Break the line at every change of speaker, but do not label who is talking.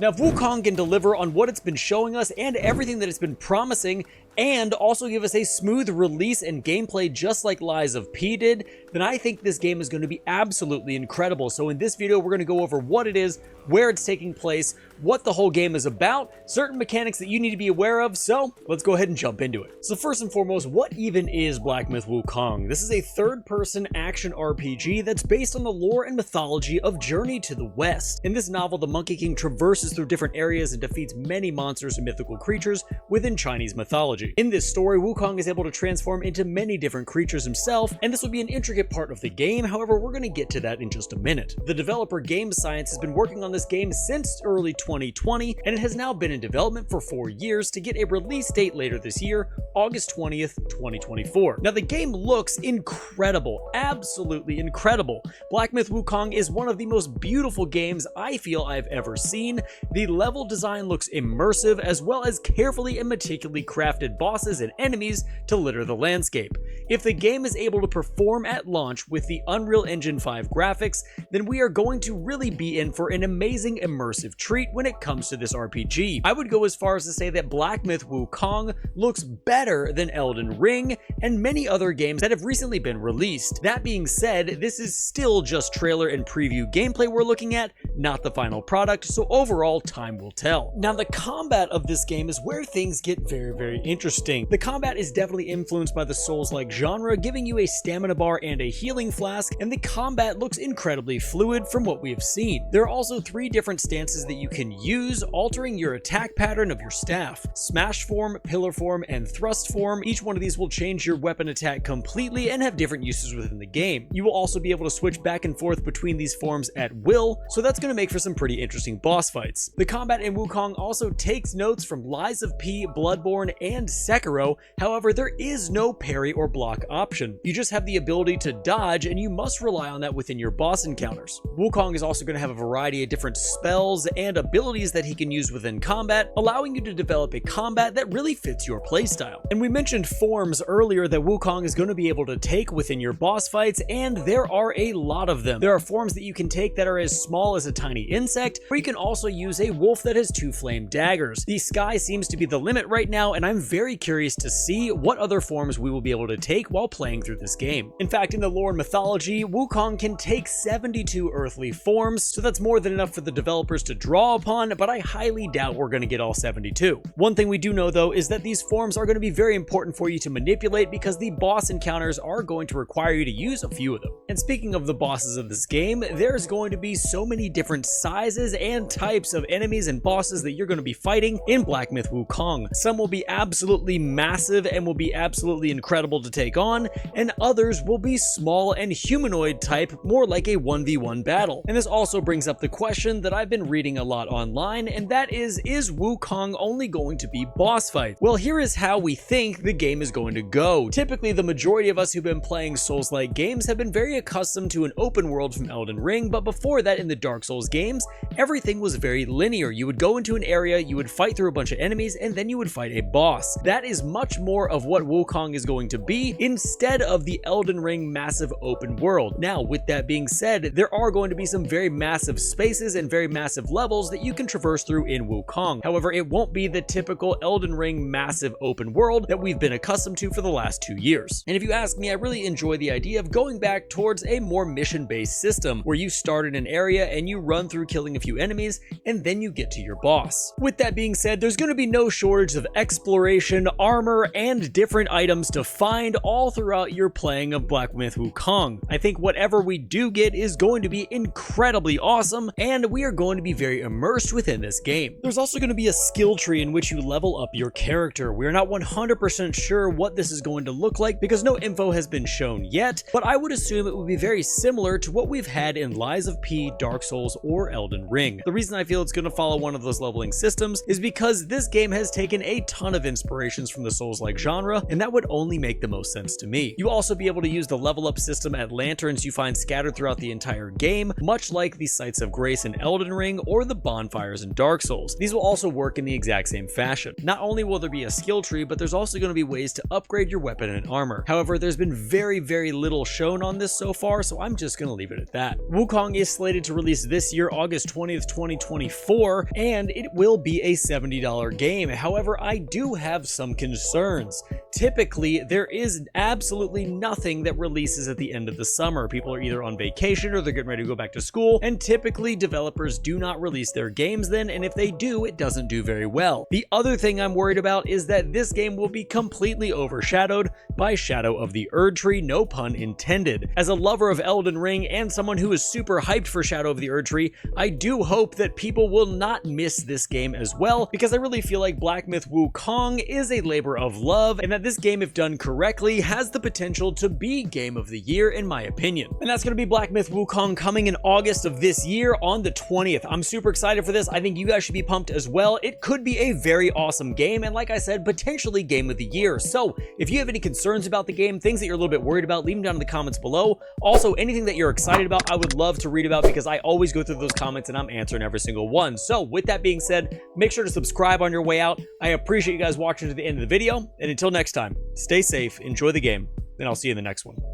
Now, if Wukong can deliver on what it's been showing us and everything that it's been promising, and also give us a smooth release and gameplay just like Lies of P did, then I think this game is going to be absolutely incredible. So in this video, we're going to go over what it is, where it's taking place, what the whole game is about, certain mechanics that you need to be aware of, so let's go ahead and jump into it. So first and foremost, what even is Black Myth: Wukong? This is a third-person action RPG that's based on the lore and mythology of Journey to the West. In this novel, the Monkey King traverses through different areas and defeats many monsters and mythical creatures within Chinese mythology. In this story, Wukong is able to transform into many different creatures himself, and this will be an intricate part of the game. However, we're going to get to that in just a minute. The developer Game Science has been working on this game since early 2020, and it has now been in development for 4 years to get a release date later this year, August 20th, 2024. Now, the game looks incredible, absolutely incredible. Black Myth: Wukong is one of the most beautiful games I feel I've ever seen. The level design looks immersive, as well as carefully and meticulously crafted bosses and enemies to litter the landscape. If the game is able to perform at launch with the Unreal Engine 5 graphics, then we are going to really be in for an amazing immersive treat when it comes to this RPG. I would go as far as to say that Black Myth: Wukong looks better than Elden Ring and many other games that have recently been released. That being said, this is still just trailer and preview gameplay we're looking at, not the final product, so overall time will tell. Now, the combat of this game is where things get very interesting. The combat is definitely influenced by the Souls-like genre, giving you a stamina bar and a healing flask, and the combat looks incredibly fluid from what we have seen. There are also 3 different stances that you can use, altering your attack pattern of your staff: smash form, pillar form, and thrust form. Each one of these will change your weapon attack completely and have different uses within the game. You will also be able to switch back and forth between these forms at will, so that's going to make for some pretty interesting boss fights. The combat in Wukong also takes notes from Lies of P, Bloodborne, and Sekiro. However, there is no parry or block option. You just have the ability to dodge, and you must rely on that within your boss encounters. Wukong is also going to have a variety of different spells and abilities that he can use within combat, allowing you to develop a combat that really fits your playstyle. And we mentioned forms earlier that Wukong is going to be able to take within your boss fights, and there are a lot of them. There are forms that you can take that are as small as a tiny insect, or you can also use a wolf that has 2 flame daggers. The sky seems to be the limit right now, and I'm very curious to see what other forms we will be able to take while playing through this game. In fact, in the lore and mythology, Wukong can take 72 earthly forms, so that's more than enough for the developers to draw upon, but I highly doubt we're going to get all 72. One thing we do know though is that these forms are going to be very important for you to manipulate, because the boss encounters are going to require you to use a few of them. And speaking of the bosses of this game, there's going to be so many different sizes and types of enemies and bosses that you're going to be fighting in Black Myth: Wukong. Some will be absolutely massive and will be absolutely incredible to take on, and others will be small and humanoid type, more like a 1v1 battle. And this also brings up the question that I've been reading a lot online, and that is Wukong only going to be boss fights? Well, here is how we think the game is going to go. Typically, the majority of us who've been playing Souls-like games have been very accustomed to an open world from Elden Ring, but before that in the Dark Souls games, everything was very linear. You would go into an area, you would fight through a bunch of enemies, and then you would fight a boss. That is much more of what Wukong is going to be, instead of the Elden Ring massive open world. Now, with that being said, there are going to be some very massive spaces and very massive levels that you can traverse through in Wukong. However, it won't be the typical Elden Ring massive open world that we've been accustomed to for the last 2 years. And if you ask me, I really enjoy the idea of going back towards a more mission-based system, where you start in an area and you run through killing a few enemies, and then you get to your boss. With that being said, there's going to be no shortage of exploration, armor, and different items to find all throughout your playing of Black Myth: Wukong. I think whatever we do get is going to be incredibly awesome, and we are going to be very immersed within this game. There's also going to be a skill tree in which you level up your character. We're not 100% sure what this is going to look like because no info has been shown yet, but I would assume it would be very similar to what we've had in Lies of P, Dark Souls, or Elden Ring. The reason I feel it's going to follow one of those leveling systems is because this game has taken a ton of inspiration inspirations from the Souls-like genre, and that would only make the most sense to me. You'll also be able to use the level up system at lanterns you find scattered throughout the entire game, much like the Sights of Grace in Elden Ring or the bonfires in Dark Souls. These will also work in the exact same fashion. Not only will there be a skill tree, but there's also going to be ways to upgrade your weapon and armor. However, there's been very little shown on this so far, so I'm just going to leave it at that. Wukong is slated to release this year, August 20th, 2024, and it will be a $70 game. However, I do have some concerns. Typically, there is absolutely nothing that releases at the end of the summer. People are either on vacation or they're getting ready to go back to school, and typically developers do not release their games then, and if they do, it doesn't do very well. The other thing I'm worried about is that this game will be completely overshadowed by Shadow of the Erdtree, no pun intended. As a lover of Elden Ring and someone who is super hyped for Shadow of the Erdtree, I do hope that people will not miss this game as well, because I really feel like Black Myth Wukong is a labor of love, and that this game, if done correctly, has the potential to be Game of the Year in my opinion. And that's going to be Black Myth Wukong coming in August of this year on the 20th. I'm super excited for this. I think you guys should be pumped as well. It could be a very awesome game, and like I said, potentially Game of the Year. So if you have any concerns about the game, things that you're a little bit worried about, leave them down in the comments below. Also, anything that you're excited about, I would love to read about, because I always go through those comments and I'm answering every single one. So with that being said, make sure to subscribe on your way out. I appreciate you guys watching to the end of the video, and until next time, stay safe, enjoy the game, and I'll see you in the next one.